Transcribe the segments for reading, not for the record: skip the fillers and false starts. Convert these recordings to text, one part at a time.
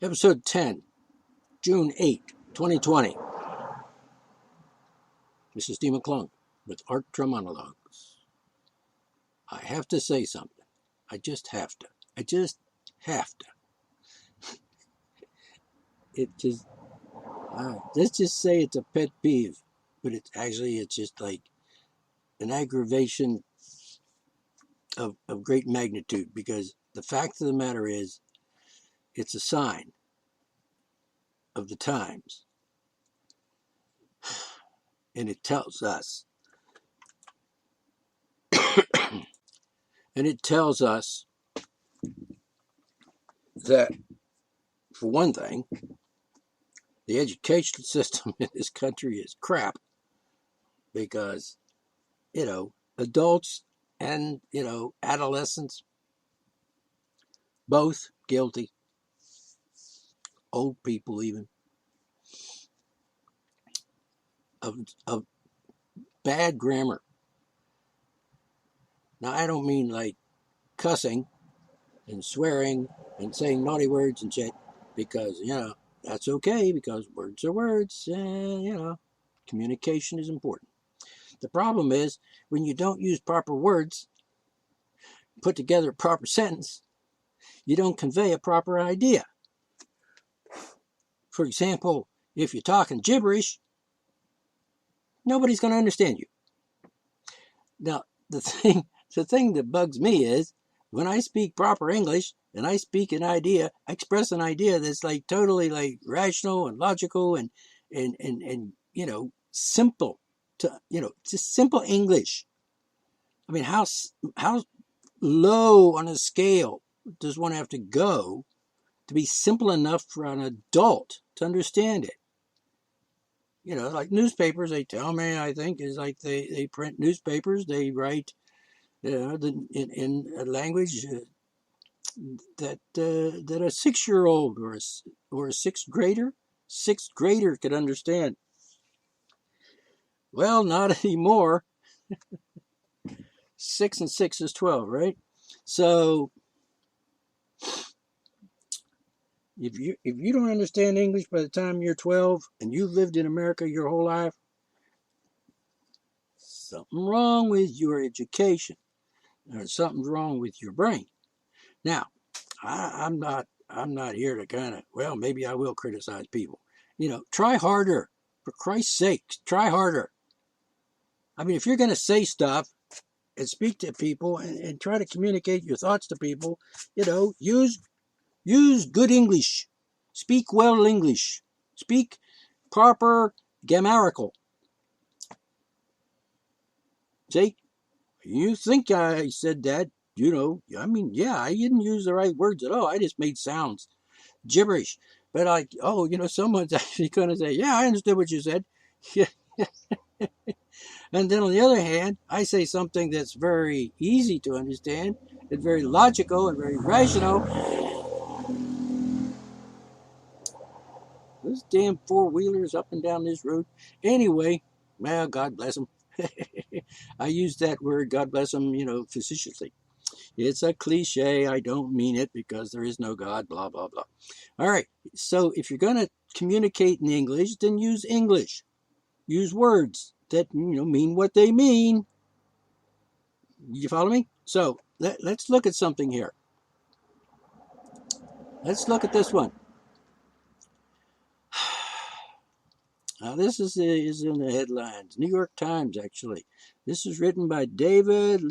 Episode 10, June 8, 2020. This is Steve McClung with Art Drum Monologues. I have to say something. I just have to. Let's just say it's a pet peeve, but it's just like an aggravation of great magnitude, because the fact of the matter is, it's a sign of the times. And it tells us, that, for one thing, the education system in this country is crap, because, adults and, adolescents, both guilty, old people even, of bad grammar. Now, I don't mean like cussing and swearing and saying naughty words and shit, because, that's okay, because words are words, and, communication is important. The problem is, when you don't use proper words, put together a proper sentence, you don't convey a proper idea. For example, if you're talking gibberish, nobody's going to understand you. Now, the thing that bugs me is, when I speak proper English and I speak an idea, I express an idea that's like totally like rational and logical and simple to, just simple English. I mean, how low on a scale does one have to go to be simple enough for an adult to understand it? Like newspapers, they tell me, I think, is like they print newspapers, they write, in a language that a 6-year-old or a sixth grader could understand. Well, not anymore. 6 and 6 is 12, right? So if you don't understand English by the time you're 12 and you've lived in America your whole life, something wrong with your education, or something's wrong with your brain. Now, I'm not here to kind of, well, maybe I will criticize people. Try harder. For Christ's sake, try harder. I mean, if you're going to say stuff and speak to people and try to communicate your thoughts to people, use good English. Speak well English. Speak proper grammatical. See, you think I said that, I didn't use the right words at all. I just made sounds, gibberish. But someone's actually going to say, yeah, I understood what you said. And then on the other hand, I say something that's very easy to understand and very logical and very rational. Those damn four-wheelers up and down this road. Anyway, well, God bless them. I use that word, God bless them, facetiously. It's a cliche. I don't mean it, because there is no God, blah, blah, blah. All right. So if you're going to communicate in English, then use English. Use words that, mean what they mean. You follow me? So let's look at something here. Let's look at this one. Now, this is in the headlines. New York Times, actually. This is written by David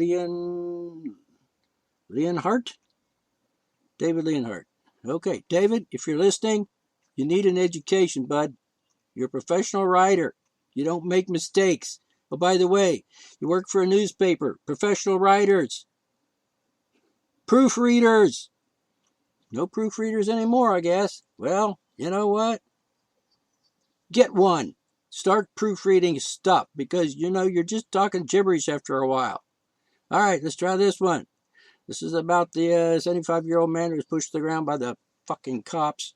Leonhardt. David Leonhardt. Okay, David, if you're listening, you need an education, bud. You're a professional writer. You don't make mistakes. Oh, by the way, you work for a newspaper. Professional writers. Proofreaders. No proofreaders anymore, I guess. Well, you know what? Get one. Start proofreading stuff, because, you're just talking gibberish after a while. All right, let's try this one. This is about the 75-year-old man who was pushed to the ground by the fucking cops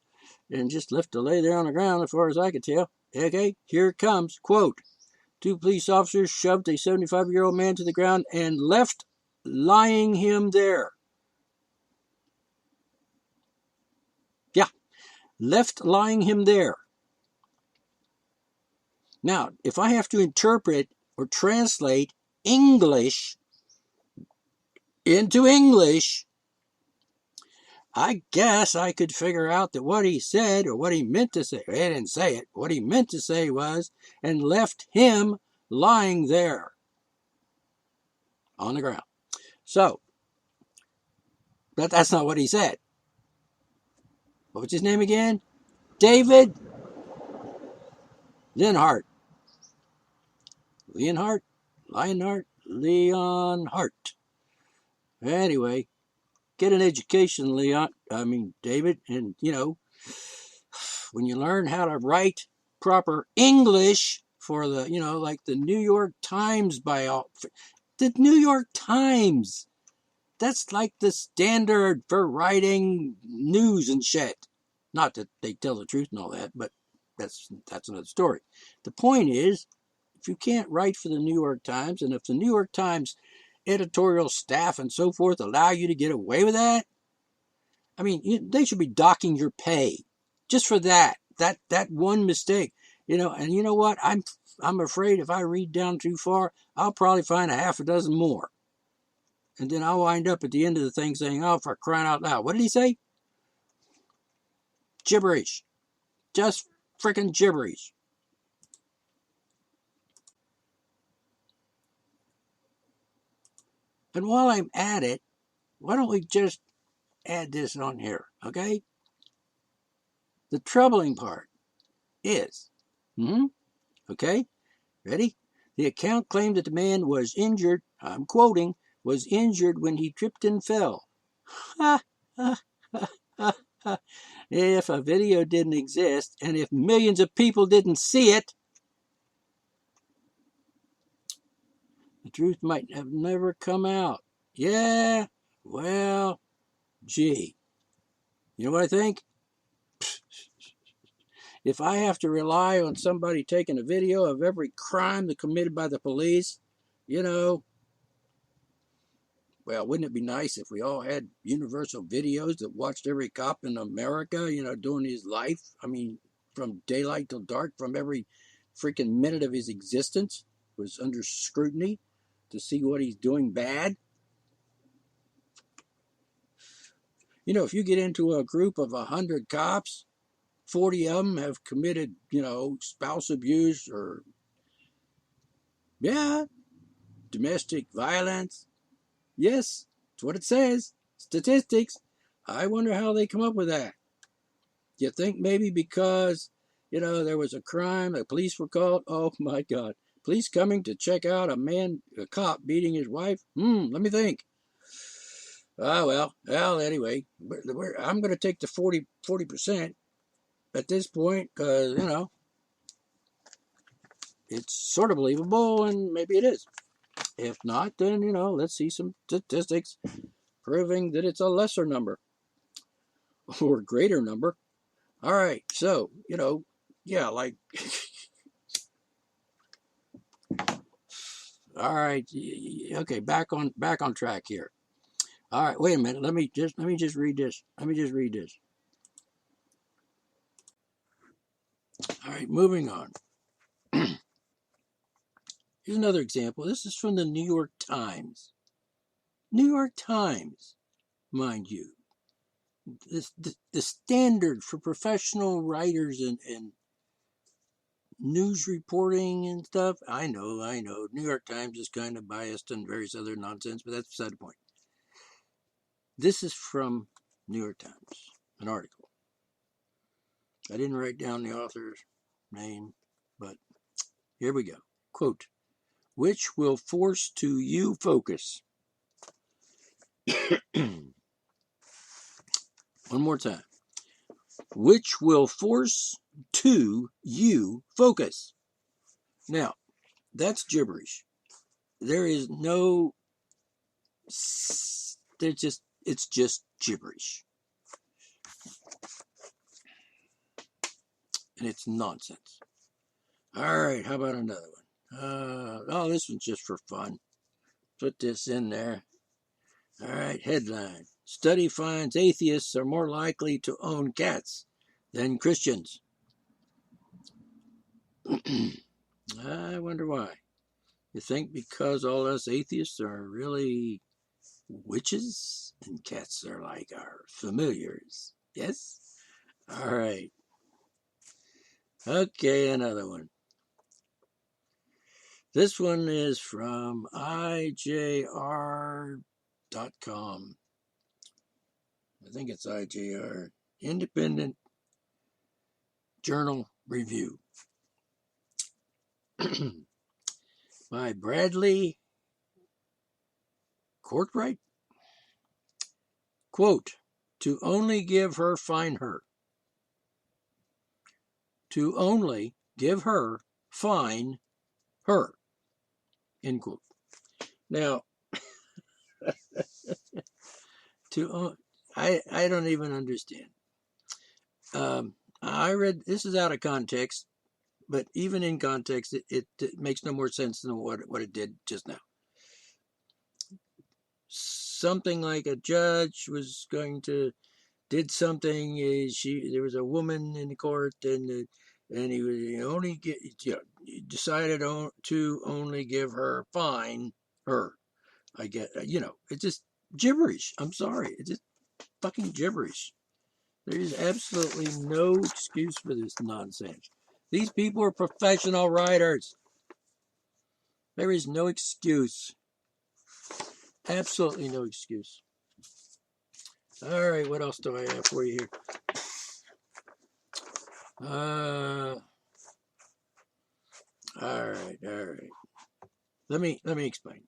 and just left to lay there on the ground, as far as I could tell. Okay, here it comes. Quote, 2 police officers shoved a 75-year-old man to the ground and left lying him there. Yeah, left lying him there. Now, if I have to interpret or translate English into English, I guess I could figure out that what he said or what he meant to say, he didn't say it, what he meant to say was, and left him lying there on the ground. So, but that's not what he said. What's his name again? David Leonhardt. Leonhardt. Anyway, get an education, David, and when you learn how to write proper English for the, like the New York Times the New York Times, that's like the standard for writing news and shit. Not that they tell the truth and all that, but that's another story. The point is, if you can't write for the New York Times, and if the New York Times editorial staff and so forth allow you to get away with that, I mean, they should be docking your pay just for that one mistake. And you know what? I'm afraid if I read down too far, I'll probably find a half a dozen more. And then I'll wind up at the end of the thing saying, oh, for crying out loud. What did he say? Gibberish. Just freaking gibberish. And while I'm at it, why don't we just add this on here, okay? The troubling part is, okay, ready? The account claimed that the man was injured, I'm quoting, was injured when he tripped and fell. If a video didn't exist, and if millions of people didn't see it, the truth might have never come out. Yeah, well, gee. You know what I think? If I have to rely on somebody taking a video of every crime that's committed by the police, well, wouldn't it be nice if we all had universal videos that watched every cop in America, doing his life? I mean, from daylight till dark, from every freaking minute of his existence was under scrutiny to see what he's doing bad. If you get into a group of 100 cops, 40 of them have committed, spouse abuse or, domestic violence. Yes, it's what it says. Statistics. I wonder how they come up with that. You think maybe because, there was a crime, the police were called? Oh, my God. Police coming to check out a cop beating his wife? Let me think. Well, anyway, I'm going to take the 40% at this point because, it's sort of believable and maybe it is. If not, then, let's see some statistics proving that it's a lesser number or greater number. All right, so, like, all right, okay, back on track here. All right, wait a minute. Let me just read this. All right, moving on. Here's another example. This is from the New York Times. New York Times, mind you. The standard for professional writers and news reporting and stuff. I know. New York Times is kind of biased and various other nonsense, but that's beside the point. This is from New York Times, an article. I didn't write down the author's name, but here we go. Quote, which will force to you focus. One more time. Which will force to you focus. Now, that's gibberish. There is no, it's just gibberish. And it's nonsense. All right, how about another one? This one's just for fun. Put this in there. All right, headline. Study finds atheists are more likely to own cats than Christians. I wonder why. You think because all us atheists are really witches and cats are like our familiars? Yes? All right. Okay, another one. This one is from IJR.com. I think it's IJR, Independent Journal Review. By Bradley Courtwright. Quote, to only give her, fine her. To only give her, fine her. End quote. Now, I don't even understand. I read, this is out of context, but even in context, it makes no more sense than what it did just now. Something like a judge was did something. There was a woman in the court, and he was he decided to only give her, fine her. I get, it's just gibberish. I'm sorry, it's just fucking gibberish. There is absolutely no excuse for this nonsense. These people are professional writers. There is no excuse. Absolutely no excuse. All right, what else do I have for you here? All right. Let me explain.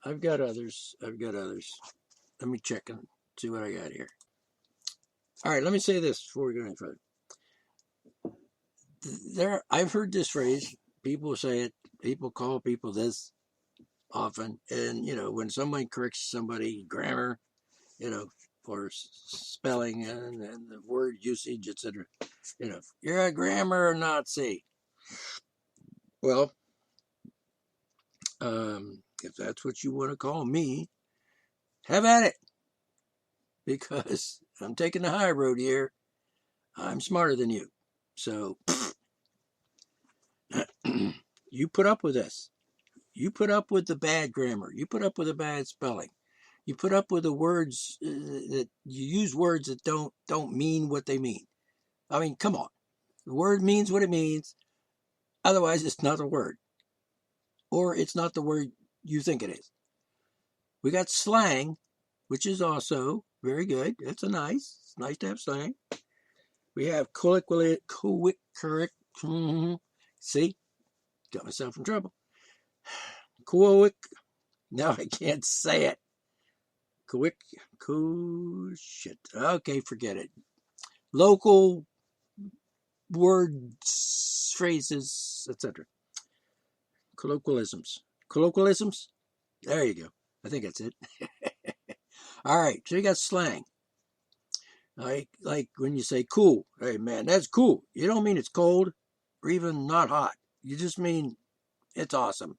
I've got others. Let me check and see what I got here. All right, let me say this before we go any further. I've heard this phrase. People say it. People call people this often. And, when somebody corrects somebody, grammar, or spelling and the word usage, etc., you're a grammar Nazi. Well, if that's what you want to call me, have at it. Because I'm taking the high road here. I'm smarter than you. So, you put up with this. You put up with the bad grammar. You put up with the bad spelling. You put up with the words that you use words that don't mean what they mean. I mean, come on. The word means what it means. Otherwise, it's not a word. Or it's not the word you think it is. We got slang, which is also very good. It's nice to have slang. We have see, got myself in trouble. Now I can't say it. Shit. Okay, forget it. Local words, phrases, etc. Colloquialisms. There you go. I think that's it. All right, so you got slang. Like when you say cool. Hey man, that's cool. You don't mean it's cold or even not hot. You just mean it's awesome.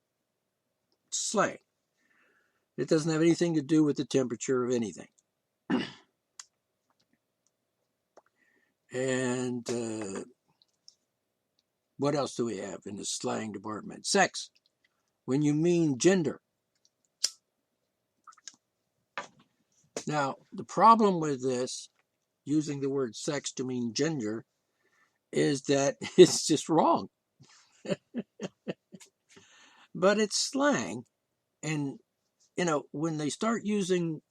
It's slang. It doesn't have anything to do with the temperature of anything. And what else do we have in the slang department? Sex. When you mean gender. Now, the problem with this, using the word sex to mean gender, is that it's just wrong. But it's slang. And, when they start using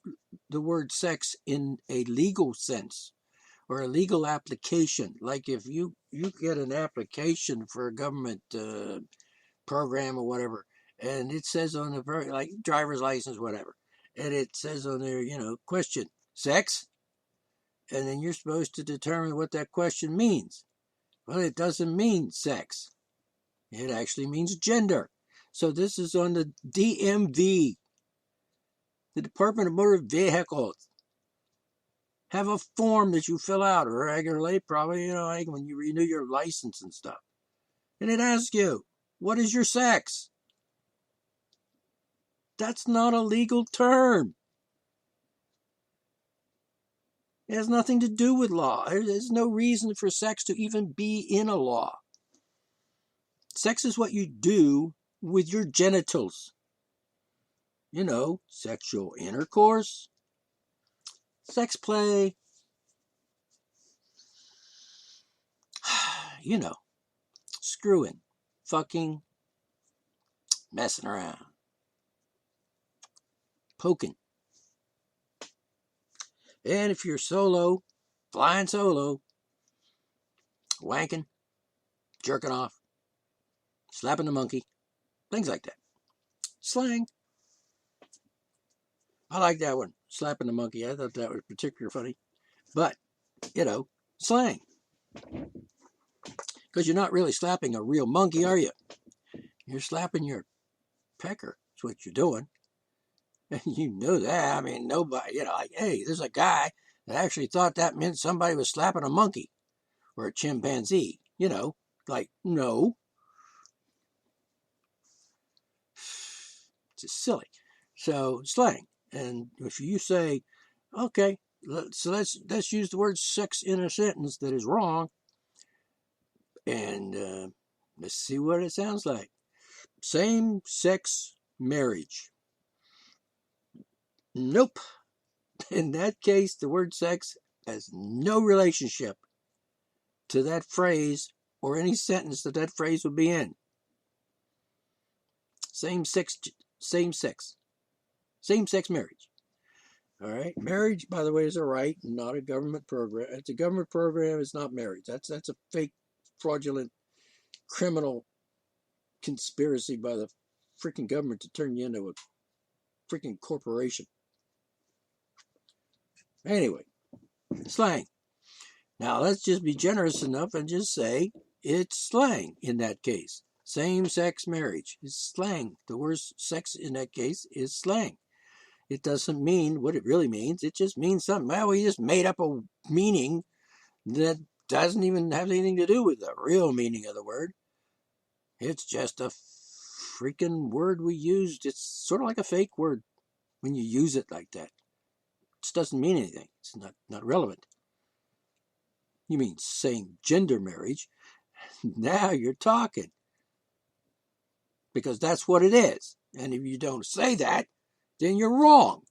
the word sex in a legal sense or a legal application, like if you get an application for a government program or whatever, and it says on the like driver's license, whatever, and it says on there, question, sex, and then you're supposed to determine what that question means. Well, it doesn't mean sex. It actually means gender. So this is on the DMV, the Department of Motor Vehicles. Have a form that you fill out regularly, probably, like when you renew your license and stuff. And it asks you, what is your sex? That's not a legal term. It has nothing to do with law. There's no reason for sex to even be in a law. Sex is what you do with your genitals. You know, sexual intercourse, sex play, you know, screwing, fucking, messing around, poking. And if you're solo, flying solo, wanking, jerking off, slapping the monkey, things like that. Slang. I like that one, slapping the monkey. I thought that was particularly funny. But, you know, slang. Because you're not really slapping a real monkey, are you? You're slapping your pecker. That's what you're doing. And you know that. I mean, nobody, you know, like, hey, there's a guy that actually thought that meant somebody was slapping a monkey or a chimpanzee. You know, like, no. It's just silly. So, slang. And if you say, okay, so let's use the word sex in a sentence that is wrong, and let's see what it sounds like. Same-sex marriage. Nope. In that case, the word sex has no relationship to that phrase or any sentence that phrase would be in. Same-sex marriage. All right. Marriage, by the way, is a right, not a government program. It's a government program. It's not marriage. That's a fake, fraudulent, criminal conspiracy by the freaking government to turn you into a freaking corporation. Anyway, slang. Now, let's just be generous enough and just say it's slang in that case. Same-sex marriage is slang. The word sex in that case is slang. It doesn't mean what it really means. It just means something. Well, we just made up a meaning that doesn't even have anything to do with the real meaning of the word. It's just a freaking word we used. It's sort of like a fake word when you use it like that. It just doesn't mean anything. It's not relevant. You mean same-gender marriage. Now you're talking. Because that's what it is. And if you don't say that, then you're wrong.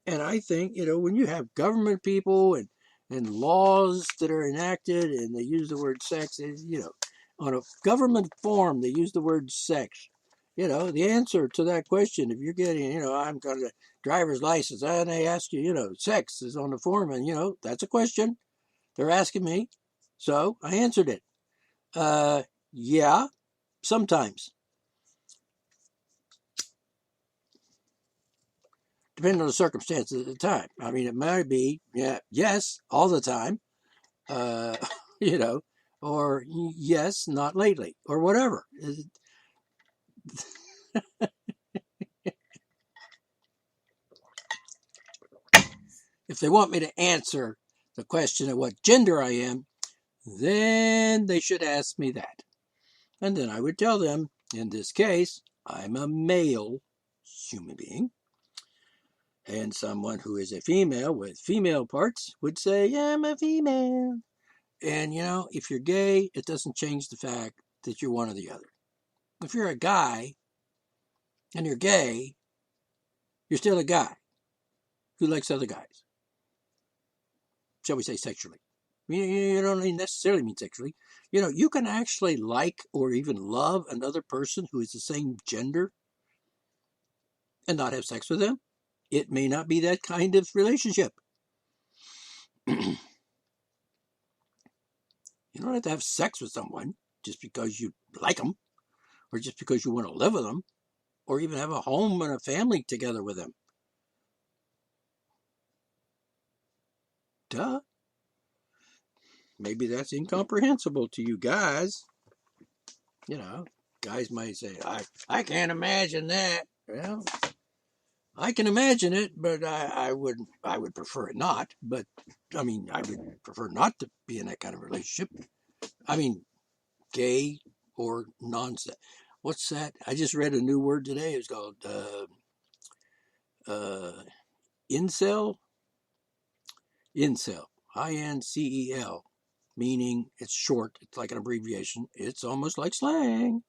And I think, you know, when you have government people and laws that are enacted and they use the word sex, you know, on a government form, they use the word sex. You know, the answer to that question, if you're getting, you know, I'm got a driver's license, and they ask you, you know, sex is on the form, and, you know, that's a question they're asking me. So I answered it. Yeah, sometimes. Depending on the circumstances at the time. I mean, it might be, yeah, yes, all the time, you know, or yes, not lately, or whatever. If they want me to answer the question of what gender I am, then they should ask me that. And then I would tell them, in this case, I'm a male human being. And someone who is a female with female parts would say, yeah, I'm a female. And, you know, if you're gay, it doesn't change the fact that you're one or the other. If you're a guy and you're gay, you're still a guy who likes other guys. Shall we say sexually? You don't necessarily mean sexually. You know, you can actually like or even love another person who is the same gender and not have sex with them. It may not be that kind of relationship. You don't have to have sex with someone just because you like them or just because you want to live with them or even have a home and a family together with them. Duh. Maybe that's incomprehensible to you guys. You know, guys might say, I can't imagine that. Well, I can imagine it, but I would prefer it not. But I mean, I would prefer not to be in that kind of relationship. I mean, gay or non-sex. What's that? I just read a new word today. It's called incel. Incel, INCEL, meaning it's short. It's like an abbreviation. It's almost like slang.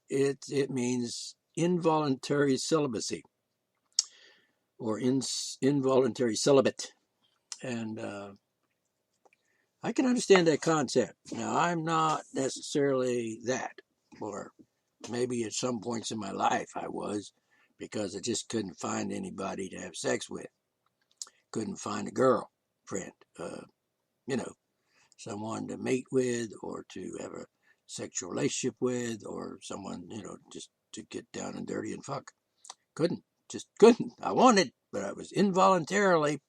It means involuntary celibacy or involuntary celibate. And I can understand that concept. Now, I'm not necessarily that, or maybe at some points in my life I was, because I just couldn't find anybody to have sex with. Couldn't find a girlfriend, you know, someone to mate with or to have a sexual relationship with, or someone, just to get down and dirty and fuck. Just couldn't. I wanted, but I was involuntarily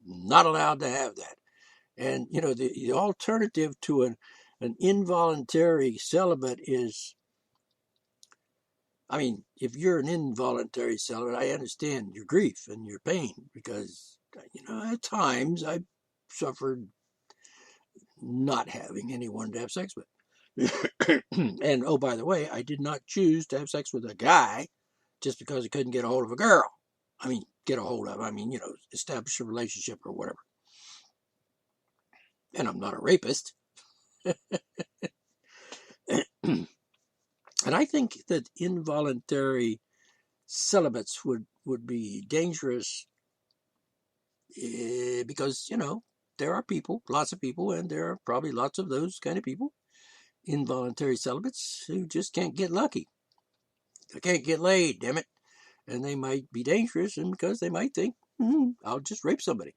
not allowed to have that. And, the alternative to an involuntary celibate is, I mean, if you're an involuntary celibate, I understand your grief and your pain because, at times I suffered not having anyone to have sex with. And, oh, by the way, I did not choose to have sex with a guy just because I couldn't get a hold of a girl. Establish a relationship or whatever. And I'm not a rapist. And I think that involuntary celibates would be dangerous because, there are people, lots of people, and there are probably lots of those kind of people, involuntary celibates, who just can't get lucky. They can't get laid, damn it. And they might be dangerous, and because they might think, I'll just rape somebody.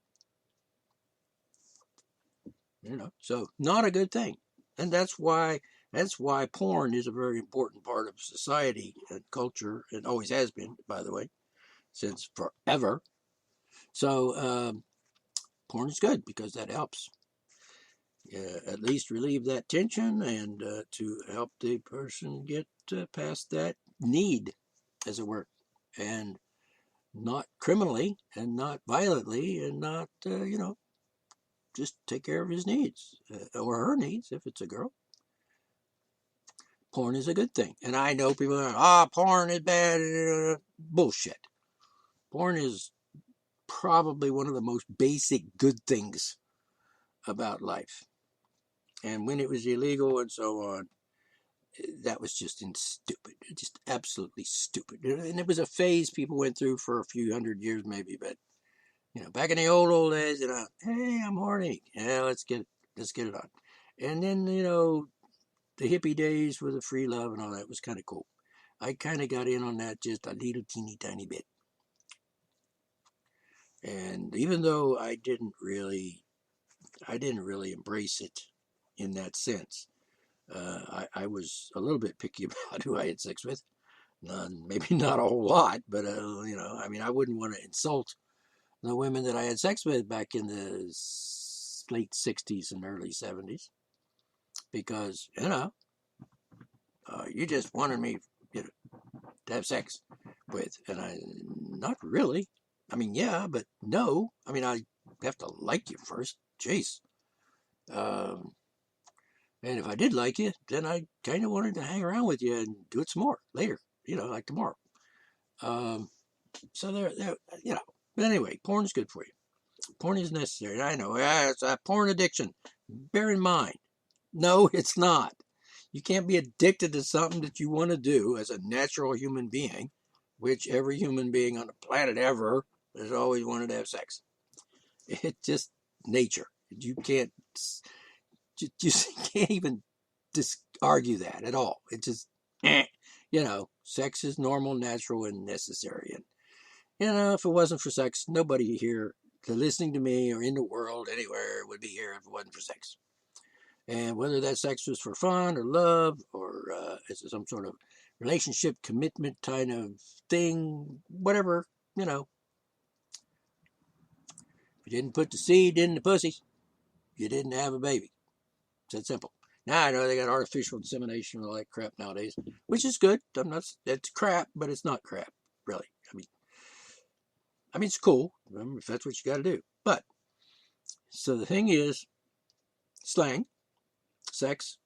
So not a good thing. And that's why porn is a very important part of society and culture, and always has been, by the way, since forever. So porn is good because that helps at least relieve that tension and to help the person get past that need, as it were, and not criminally and not violently and not, just take care of his needs or her needs if it's a girl. Porn is a good thing. And I know people are, porn is bad. Bullshit. Porn is probably one of the most basic good things about life. And when it was illegal and so on, that was just stupid. Just absolutely stupid. And it was a phase people went through for a few hundred years maybe, but back in the old days, hey, I'm horny. Yeah, let's get it on. And then, the hippie days with the free love and all that was kind of cool. I kind of got in on that just a little teeny tiny bit. And even though I didn't really embrace it in that sense, I was a little bit picky about who I had sex with. Maybe not a whole lot, but I wouldn't want to insult the women that I had sex with back in the late 60s and early 70s, because you just wanted me to have sex with, and not really. Yeah, but no. I have to like you first. Jeez. And if I did like you, then I kind of wanted to hang around with you and do it some more later, like tomorrow. So there, But anyway, porn is good for you. Porn is necessary. I know. It's a porn addiction. Bear in mind, no, it's not. You can't be addicted to something that you want to do as a natural human being, which every human being on the planet ever has always wanted to have sex. It's just nature. You can't even argue that at all. It's just, sex is normal, natural, and necessary. And, if it wasn't for sex, nobody here listening to me or in the world anywhere would be here if it wasn't for sex. And whether that sex was for fun or love or it's some sort of relationship commitment kind of thing, whatever, if you didn't put the seed in the pussy, you didn't have a baby. It's that simple. Now I know they got artificial insemination and all that crap nowadays, which is good. It's crap, but it's not crap, really. It's cool if that's what you got to do. But, so the thing is, slang, sex,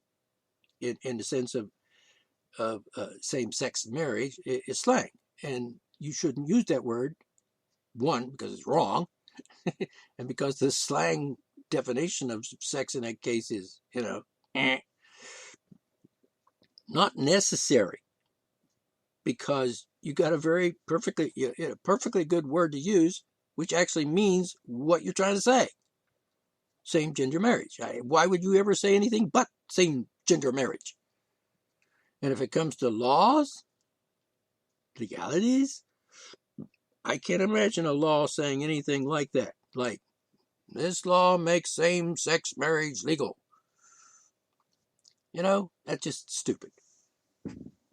in the sense of same-sex marriage, is slang. And you shouldn't use that word, one, because it's wrong, And because the slang definition of sex in that case is, not necessary, because you got a very perfectly good word to use, which actually means what you're trying to say. Same gender marriage. Why would you ever say anything but same gender marriage? And if it comes to laws, legalities, I can't imagine a law saying anything like that. Like, this law makes same-sex marriage legal. That's just stupid.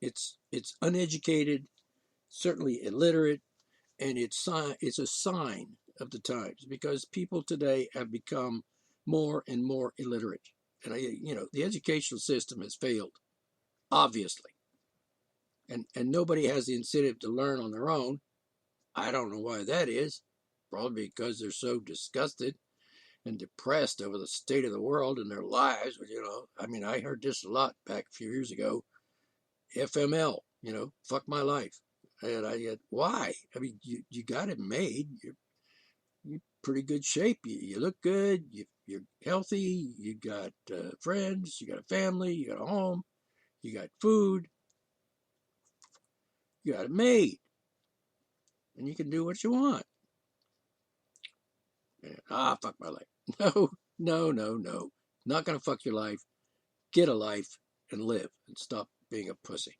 It's uneducated, certainly illiterate, and it's a sign of the times, because people today have become more and more illiterate. And the educational system has failed, obviously. And nobody has the incentive to learn on their own. I don't know why that is. Probably because they're so disgusted and depressed over the state of the world and their lives. I heard this a lot back a few years ago. FML, fuck my life. And I said, why? You got it made. You're pretty good shape. You look good. You're healthy. You got friends. You got a family. You got a home. You got food. You got it made. And you can do what you want. And, fuck my life. No. Not going to fuck your life. Get a life and live and stop being a pussy.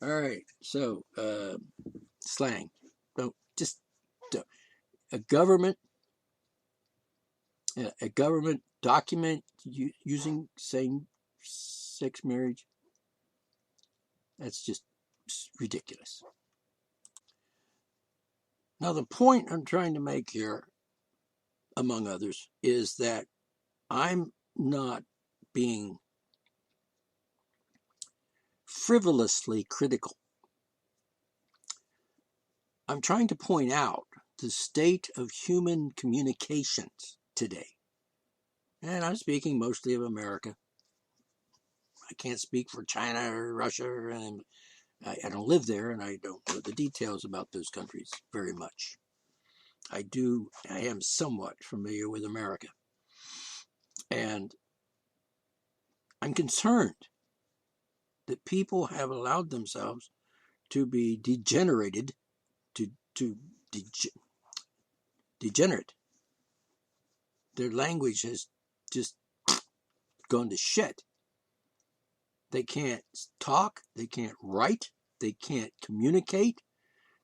All right. So, slang. Don't. A government document using same-sex marriage. That's just ridiculous. Now, the point I'm trying to make here, among others, is that I'm not being frivolously critical. I'm trying to point out the state of human communications today. And I'm speaking mostly of America. I can't speak for China or Russia, and I don't live there, and I don't know the details about those countries very much. I am somewhat familiar with America. And I'm concerned that people have allowed themselves to be degenerated, degenerate. Their language has just gone to shit. They can't talk, they can't write, they can't communicate,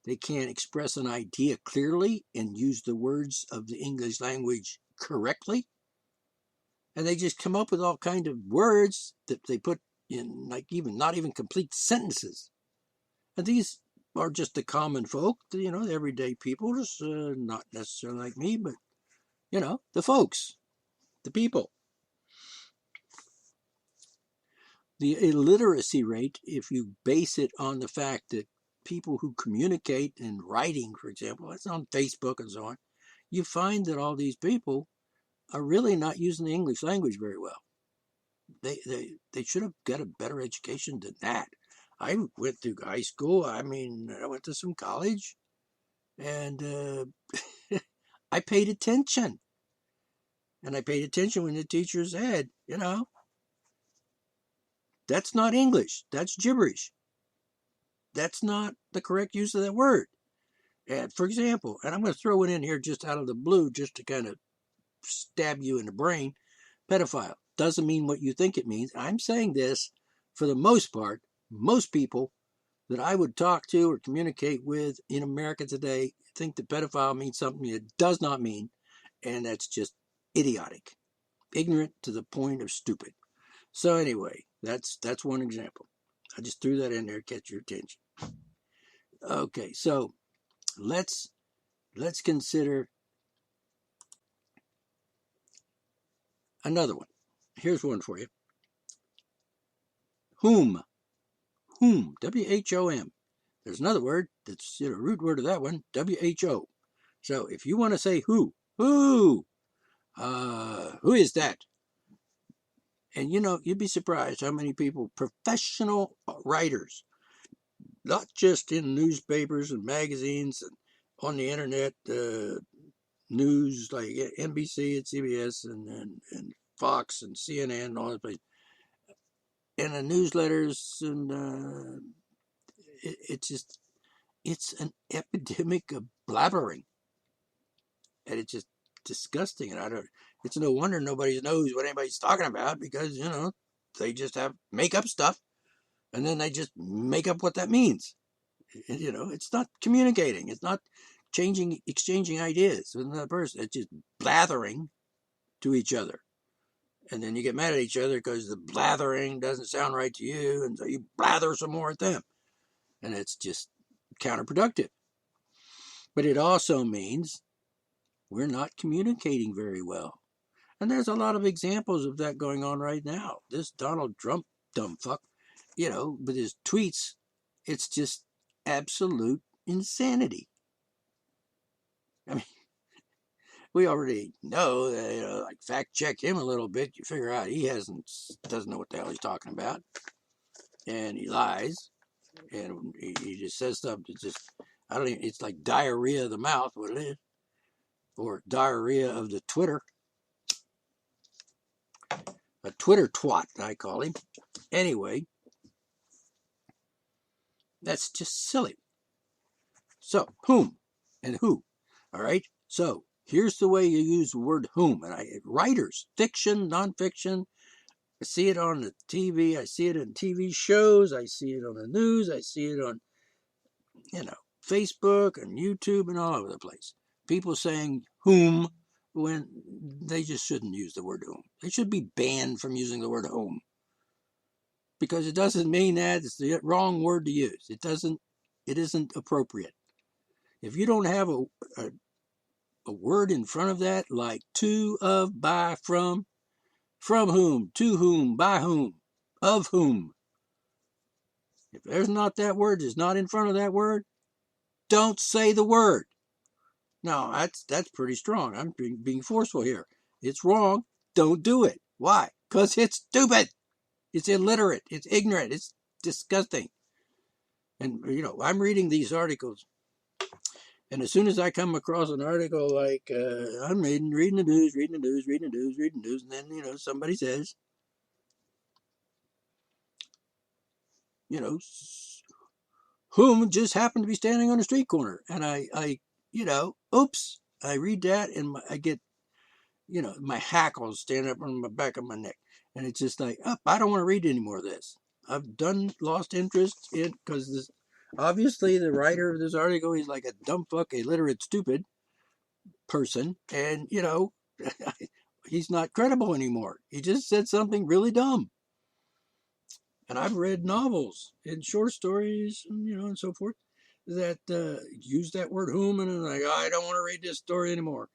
they can't express an idea clearly and use the words of the English language correctly. And they just come up with all kinds of words that they put in, like, not even complete sentences. And these are just the common folk, the everyday people, just not necessarily like me, but, the folks, the people. The illiteracy rate, if you base it on the fact that people who communicate in writing, for example, that's on Facebook and so on, you find that all these people are really not using the English language very well. They should have got a better education than that. I went through high school. I went to some college, and I paid attention. And I paid attention when the teacher said, that's not English. That's gibberish. That's not the correct use of that word. And for example, and I'm going to throw it in here just out of the blue, just to kind of stab you in the brain. Pedophile doesn't mean what you think it means. I'm saying this for the most part. Most people that I would talk to or communicate with in America today think that pedophile means something it does not mean, and that's just idiotic, ignorant to the point of stupid. So anyway, that's one example. I just threw that in there to catch your attention. Okay, so let's consider another one. Here's one for you. Whom, W-H-O-M. There's another word that's a root word of that one, W-H-O. So if you want to say who is that? And you'd be surprised how many people, professional writers, not just in newspapers and magazines and on the internet, news like NBC and CBS and Fox and CNN and all that place, and the newsletters, and it's an epidemic of blabbering, and it's just disgusting. And it's no wonder nobody knows what anybody's talking about, because they just make up stuff, and then they just make up what that means. It's not communicating. It's not exchanging ideas with another person. It's just blathering to each other. And then you get mad at each other because the blathering doesn't sound right to you, and so you blather some more at them. And it's just counterproductive. But it also means we're not communicating very well. And there's a lot of examples of that going on right now. This Donald Trump dumb fuck, with his tweets, it's just absolute insanity. I mean, we already know that, like, fact check him a little bit. You figure out he doesn't know what the hell he's talking about. And he lies. And he just says stuff that it's like diarrhea of the mouth, what it is. Or diarrhea of the Twitter. A Twitter twat, I call him. Anyway, that's just silly. So, whom and who? All right? So, here's the way you use the word whom. And writers, fiction, nonfiction, I see it on the TV. I see it in TV shows. I see it on the news. I see it on, Facebook and YouTube and all over the place. People saying whom when they just shouldn't use the word whom. They should be banned from using the word whom, because it doesn't mean that. It's the wrong word to use. It isn't appropriate. If you don't have a word in front of that, like to, of, by, from whom, to whom, by whom, of whom. If there's not that word, is not in front of that word, don't say the word. No, that's pretty strong. I'm being forceful here. It's wrong. Don't do it. Why? Because it's stupid. It's illiterate. It's ignorant. It's disgusting. And, I'm reading these articles, and as soon as I come across an article like, I'm reading the news, and then, somebody says, whom just happened to be standing on a street corner. And I oops, I read that, and I get, my hackles stand up on the back of my neck. And it's just like, I don't want to read any more of this. I've lost interest in, because obviously the writer of this article is like a dumb fuck, illiterate, stupid person. And, he's not credible anymore. He just said something really dumb. And I've read novels and short stories, and so forth, that use that word whom, and I'm like, I don't want to read this story anymore,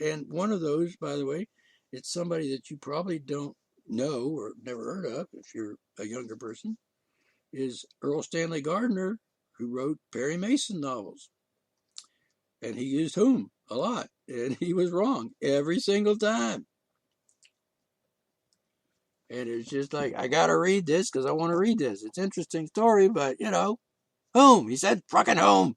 And one of those, by the way, it's somebody that you probably don't know or never heard of if you're a younger person, is Earl Stanley Gardner, who wrote Perry Mason novels. And he used whom a lot, and he was wrong every single time. And it's just like, I got to read this because I want to read this. It's an interesting story, but, whom? He said fucking whom.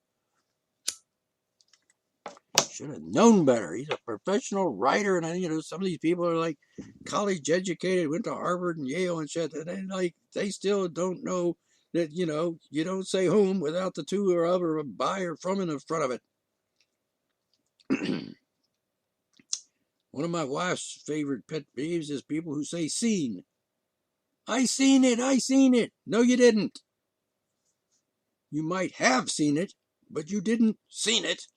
Should have known better. He's a professional writer, and, some of these people are like college educated, went to Harvard and Yale and shit, and they still don't know that, you don't say whom without the to or of or a by or from in the front of it. One of my wife's favorite pet peeves is people who say seen. I seen it. No, you didn't. You might have seen it, but you didn't seen it.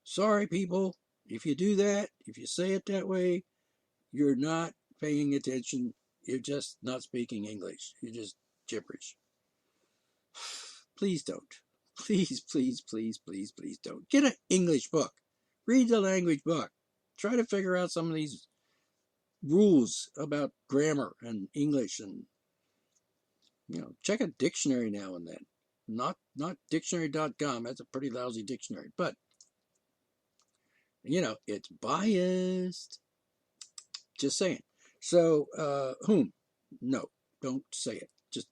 Sorry, people. If you do that, if you say it that way, you're not paying attention. You're just not speaking English. You're just gibberish. Please don't. Please don't. Get an English book. Read the language book. Try to figure out some of these rules about grammar and English, and check a dictionary now and then. Not dictionary.com. That's a pretty lousy dictionary, but it's biased. Just saying. So whom? No, don't say it. Just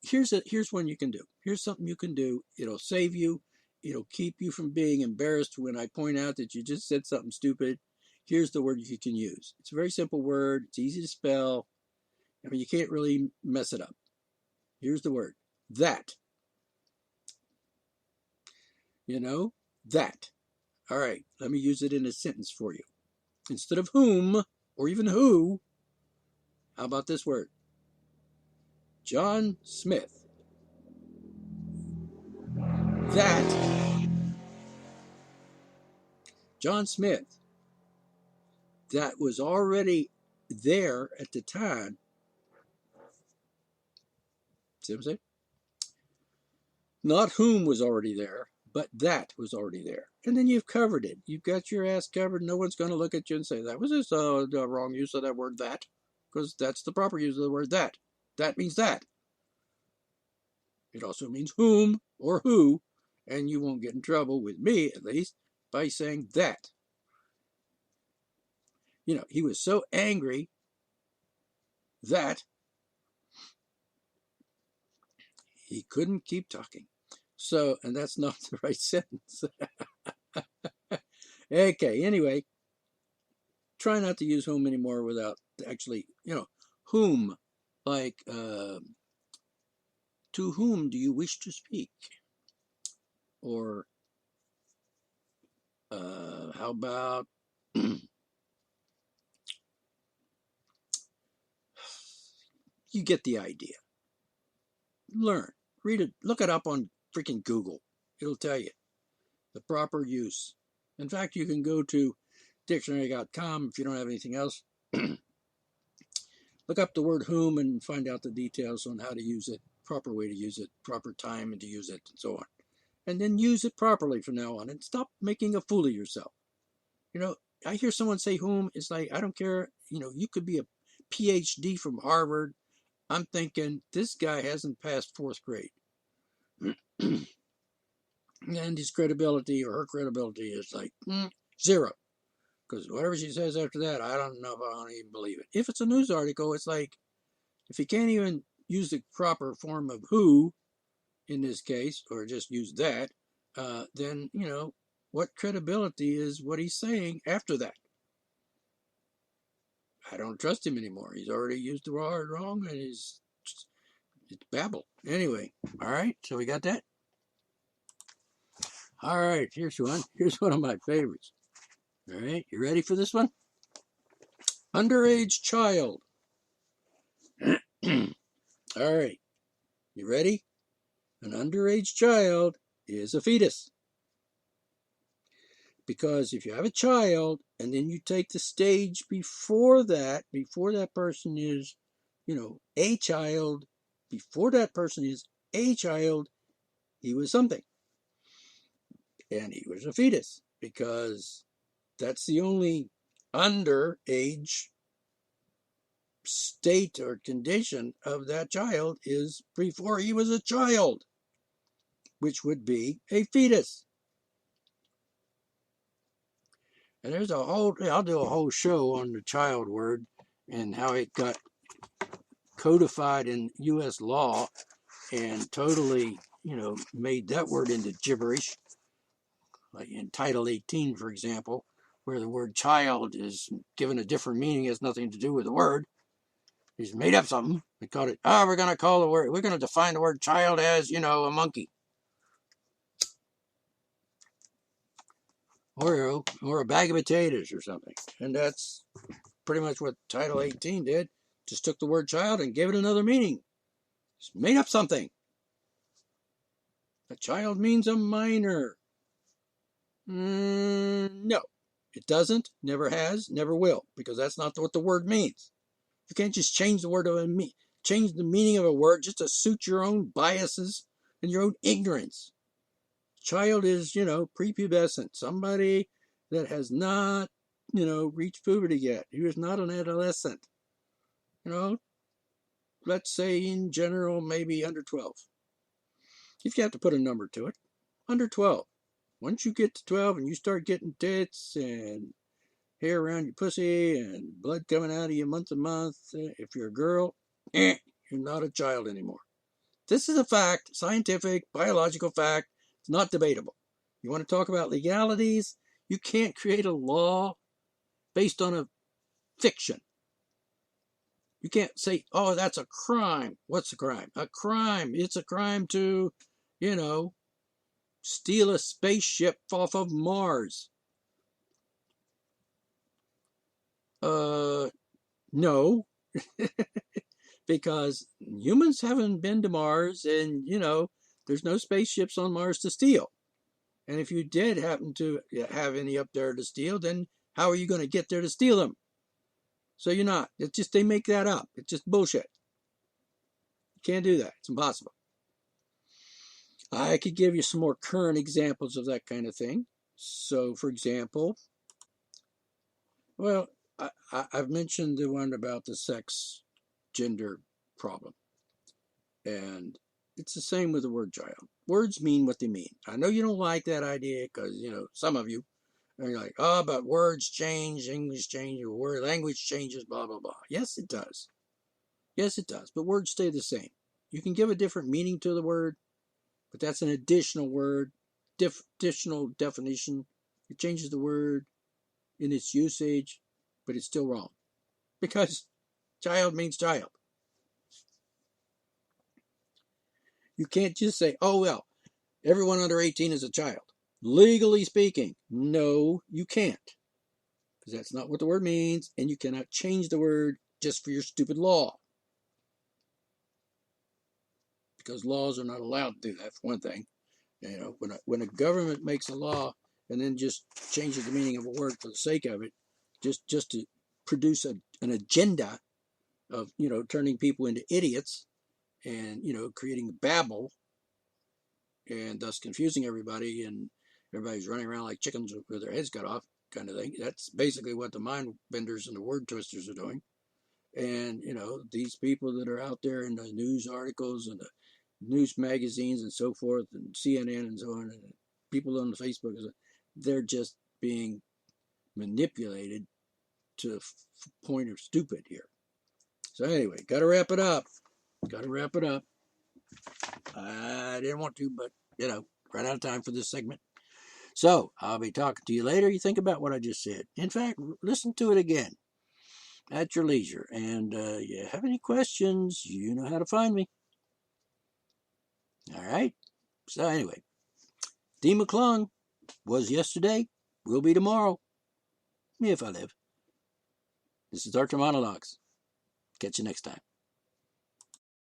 here's one you can do. Here's something you can do. It'll save you it'll keep you from being embarrassed when I point out that you just said something stupid. Here's the word you can use. It's a very simple word. It's easy to spell. I mean, you can't really mess it up. Here's the word. That. That. All right, let me use it in a sentence for you. Instead of whom, or even who, how about this word? John Smith. That. John Smith. That was already there at the time. See what I'm saying? Not whom was already there, but that was already there. And then you've covered it. You've got your ass covered. No one's going to look at you and say, that was just a wrong use of that word that. Because that's the proper use of the word that. That means that. It also means whom or who. And you won't get in trouble, with me at least, by saying that. He was so angry that he couldn't keep talking. So, and that's not the right sentence. Okay, anyway, try not to use whom anymore without actually, whom, like, to whom do you wish to speak? Or, how about, you get the idea. Learn, read it, look it up on freaking Google. It'll tell you the proper use. In fact, you can go to dictionary.com if you don't have anything else. Look up the word whom and find out the details on how to use it, proper way to use it, proper time and to use it, and so on. And then use it properly from now on and stop making a fool of yourself. I hear someone say whom, it's like, I don't care, you could be a PhD from Harvard. I'm thinking, this guy hasn't passed 4th grade. And his credibility or her credibility is like 0. Because whatever she says after that, I don't know if I don't even believe it. If it's a news article, it's like, if you can't even use the proper form of who, in this case, or just use that, then, what credibility is what he's saying after that? I don't trust him anymore. He's already used the word wrong, and it's babble. Anyway, all right, so we got that? All right, here's one. Here's one of my favorites. All right, you ready for this one? Underage child. All right, you ready? An underage child is a fetus. Because if you have a child and then you take the stage before that person is, a child, before that person is a child, he was something. And he was a fetus because that's the only underage state or condition of that child is before he was a child, which would be a fetus. And there's I'll do a whole show on the child word and how it got codified in U.S. law and totally, made that word into gibberish. Like in Title 18, for example, where the word child is given a different meaning, has nothing to do with the word. He's made up something. They called it, we're going to define the word child as, a monkey. Or a bag of potatoes or something. And that's pretty much what Title 18 did. Just took the word child and gave it another meaning. Just made up something. A child means a minor. No, it doesn't, never has, never will, because that's not what the word means. You can't just change change the meaning of a word just to suit your own biases and your own ignorance. Child is, prepubescent, somebody that has not, reached puberty yet. He was not an adolescent. Let's say in general, maybe under 12. If you have to put a number to it, under 12. Once you get to 12 and you start getting tits and hair around your pussy and blood coming out of you month to month, if you're a girl, you're not a child anymore. This is a fact, scientific, biological fact. It's not debatable. You want to talk about legalities? You can't create a law based on a fiction. You can't say, oh, that's a crime. What's a crime? A crime. It's a crime to, you know, steal a spaceship off of Mars. No, because humans haven't been to Mars and, you know, there's no spaceships on Mars to steal. And if you did happen to have any up there to steal, then how are you going to get there to steal them? So you're not. It's just they make that up. It's just bullshit. You can't do that. It's impossible. I could give you some more current examples of that kind of thing. So, for example, well, I've mentioned the one about the sex gender problem. And it's the same with the word child. Words mean what they mean. I know you don't like that idea because, you know, some of you are like, oh, but words change, English changes, word language changes, blah, blah, blah. Yes, it does. Yes, it does. But words stay the same. You can give a different meaning to the word, but that's an additional word, additional definition. It changes the word in its usage, but it's still wrong because child means child. You can't just say, oh, well, everyone under 18 is a child. Legally speaking, no, you can't. Because that's not what the word means, and you cannot change the word just for your stupid law. Because laws are not allowed to do that, for one thing. You know, when a government makes a law and then just changes the meaning of a word for the sake of it, just to produce an agenda of, you know, turning people into idiots and, you know, creating babble and thus confusing everybody, and everybody's running around like chickens with their heads cut off, kind of thing. That's basically what the mind benders and the word twisters are doing. And, you know, these people that are out there in the news articles and the news magazines and so forth, and CNN and so on, and people on the Facebook, they're just being manipulated to the point of stupid here. So anyway, got to wrap it up. I didn't want to, but, you know, ran out of time for this segment. So I'll be talking to you later. You think about what I just said. In fact, listen to it again at your leisure. And you have any questions, you know how to find me. All right. So anyway, D. McClung was yesterday, will be tomorrow. Me if I live. This is Dr. Monologues. Catch you next time.